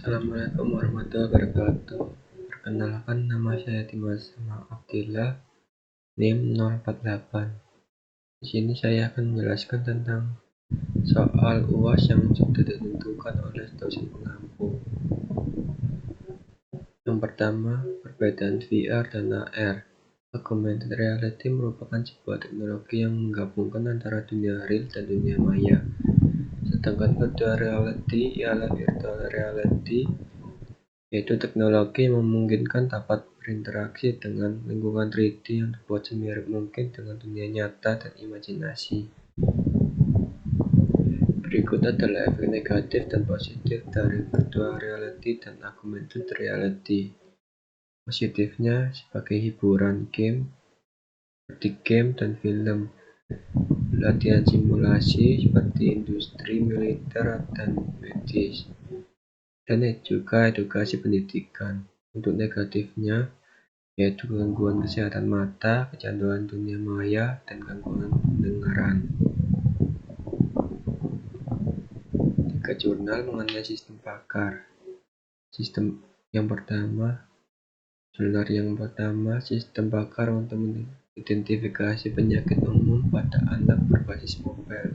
Assalamualaikum warahmatullahi wabarakatuh. Perkenalkan, nama saya Dimas Abdillah, NIM 048. Di sini saya akan menjelaskan tentang soal UAS yang sudah ditentukan oleh dosen pengampu. Yang pertama, perbedaan VR dan AR. Augmented reality merupakan sebuah teknologi yang menggabungkan antara dunia real dan dunia maya. Sedangkan virtual reality ialah virtual reality, yaitu teknologi yang memungkinkan dapat berinteraksi dengan lingkungan 3D yang dibuat semirip mungkin dengan dunia nyata dan imajinasi. Berikut adalah efek negatif dan positif dari virtual reality dan augmented reality. Positifnya sebagai hiburan game, seperti game dan film, latihan simulasi seperti industri militer dan medis, dan juga edukasi pendidikan. Untuk negatifnya yaitu gangguan kesehatan mata, kecanduan dunia maya, dan gangguan pendengaran. 3 jurnal mengenai sistem pakar. Jurnal yang pertama, sistem pakar untuk mengidentifikasi penyakit umum pada anak berbasis mobile.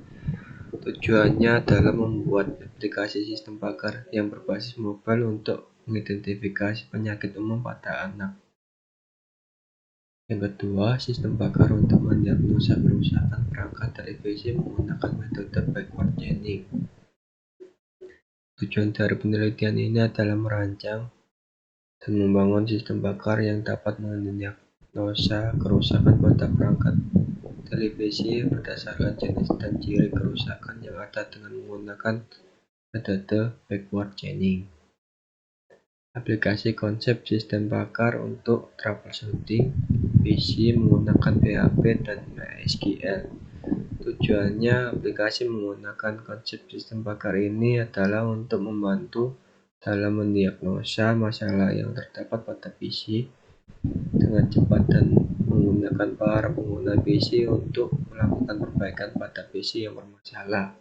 Tujuannya adalah membuat aplikasi sistem pakar yang berbasis mobile untuk mengidentifikasi penyakit umum pada anak. Yang kedua, sistem pakar untuk mendiagnosa kerusakan perangkat televisi menggunakan metode backward chaining. Tujuan dari penelitian ini adalah merancang dan membangun sistem pakar yang dapat mendiagnosa kerusakan pada perangkat televisi berdasarkan jenis dan ciri kerusakan yang ada dengan menggunakan metode backward chaining. Aplikasi konsep sistem pakar untuk troubleshooting PC menggunakan PHP dan MySQL. Tujuannya aplikasi menggunakan konsep sistem pakar ini adalah untuk membantu dalam mendiagnosa masalah yang terdapat pada PC dengan cepat dan menggunakan para pengguna PC untuk melakukan perbaikan pada PC yang bermasalah.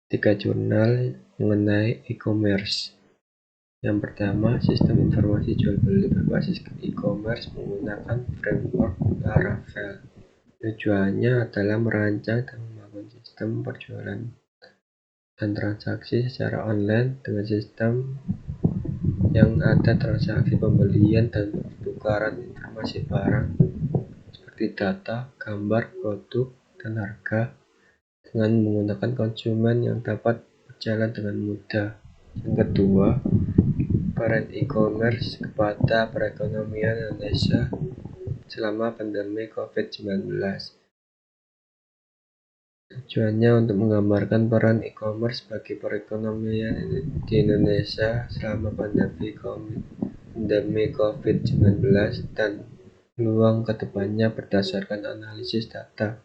3 jurnal mengenai e-commerce. Yang pertama, sistem informasi jual beli berbasis e-commerce menggunakan framework Laravel. Tujuannya adalah merancang dan membangun sistem perjualan dan transaksi secara online dengan sistem yang ada transaksi pembelian dan pertukaran informasi barang seperti data, gambar, produk, dan harga dengan menggunakan konsumen yang dapat berjalan dengan mudah. Yang kedua, peran e-commerce kepada perekonomian Indonesia selama pandemi COVID-19. Tujuannya untuk menggambarkan peran e-commerce bagi perekonomian di Indonesia selama pandemi COVID-19 dan peluang kedepannya berdasarkan analisis data.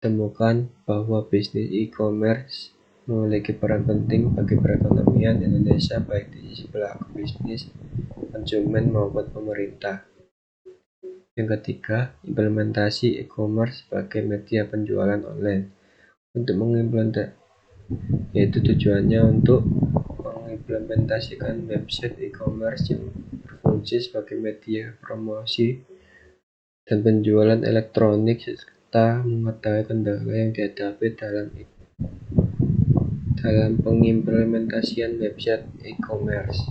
Temukan bahwa bisnis e-commerce memiliki peran penting bagi perekonomian Indonesia baik di sisi pelaku bisnis, konsumen maupun pemerintah. Yang ketiga, implementasi e-commerce sebagai media penjualan online. Yaitu tujuannya untuk mengimplementasikan website e-commerce yang berfungsi sebagai media promosi dan penjualan elektronik serta mengetahui kendala yang dihadapi dalam pengimplementasian website e-commerce.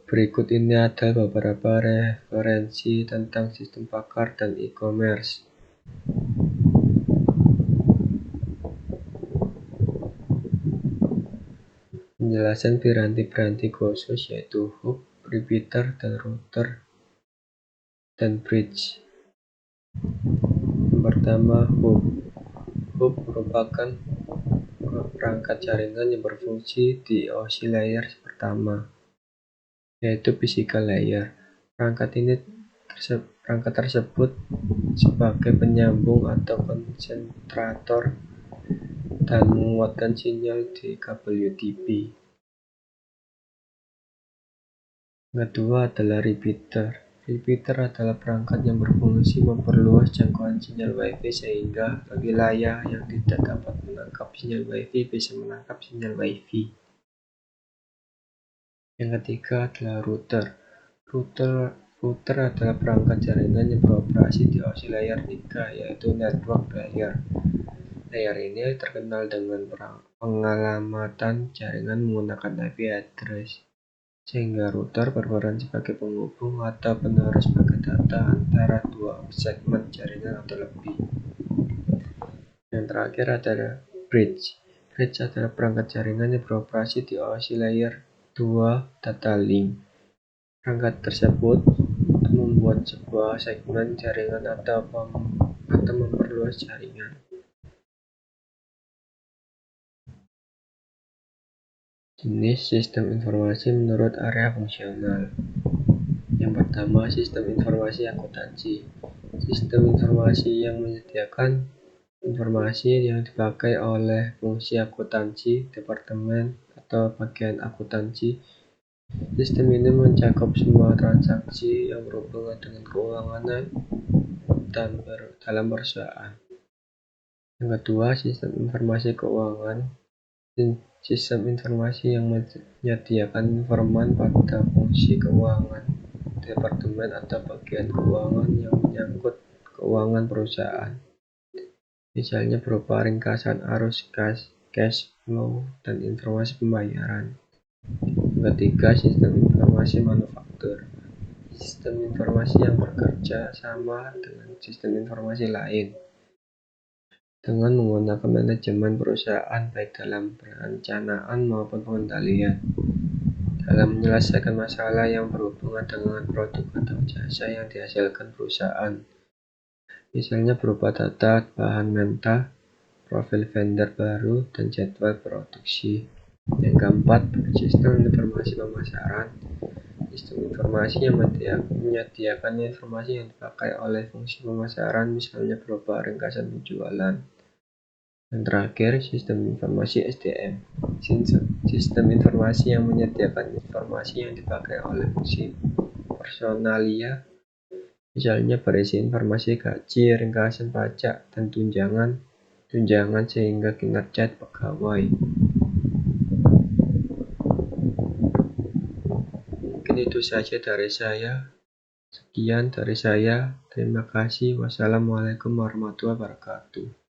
Berikut ini adalah beberapa referensi tentang sistem pakar dan e-commerce. Penjelasan piranti-piranti khusus yaitu hub, repeater, dan router, dan bridge. Yang pertama, hub. Hub merupakan perangkat jaringan yang berfungsi di OSI layer pertama, yaitu physical layer. Perangkat tersebut sebagai penyambung atau konsentrator dan menguatkan sinyal di kabel UDP. Kedua adalah repeater. Repeater adalah perangkat yang berfungsi memperluas jangkauan sinyal Wi-Fi sehingga wilayah yang tidak dapat menangkap sinyal Wi-Fi bisa menangkap sinyal Wi-Fi. Yang ketiga adalah router. Router adalah perangkat jaringan yang beroperasi di OSI layer 3, yaitu network layer. Layer ini terkenal dengan pengalamatan jaringan menggunakan IP address, sehingga router berperan sebagai penghubung atau penerus paket data antara dua segmen jaringan atau lebih. Yang terakhir adalah bridge. Bridge adalah perangkat jaringan yang beroperasi di OSI layer 2 data link. Perangkat tersebut membuat sebuah segmen jaringan atau memperluas jaringan. Jenis sistem informasi menurut area fungsional. Yang pertama, sistem informasi akuntansi. Sistem informasi yang menyediakan informasi yang dipakai oleh fungsi akuntansi, departemen, atau bagian akuntansi. Sistem ini mencakup semua transaksi yang berhubungan dengan keuangan dan dalam perusahaan. Yang kedua, sistem informasi keuangan. Sistem informasi yang menyediakan informan pada fungsi keuangan, departemen atau bagian keuangan yang menyangkut keuangan perusahaan. Misalnya berupa ringkasan arus kas, cash flow, dan informasi pembayaran. Yang ketiga, sistem informasi manufaktur. Sistem informasi yang bekerja sama dengan sistem informasi lain dengan menggunakan manajemen perusahaan baik dalam perencanaan maupun pengendalian dalam menyelesaikan masalah yang berhubungan dengan produk atau jasa yang dihasilkan perusahaan, misalnya berupa data bahan mentah, profil vendor baru, dan jadwal produksi. Yang keempat, sistem informasi pemasaran. Sistem informasi yang menyediakan informasi yang dipakai oleh fungsi pemasaran, misalnya berupa ringkasan penjualan. Yang terakhir, sistem informasi SDM. Sistem informasi yang menyediakan informasi yang dipakai oleh fungsi personalia, misalnya berisi informasi gaji, ringkasan pajak, dan tunjangan sehingga kinerja pegawai. Mungkin itu saja dari saya. Sekian dari saya. Terima kasih. Wassalamualaikum warahmatullahi wabarakatuh.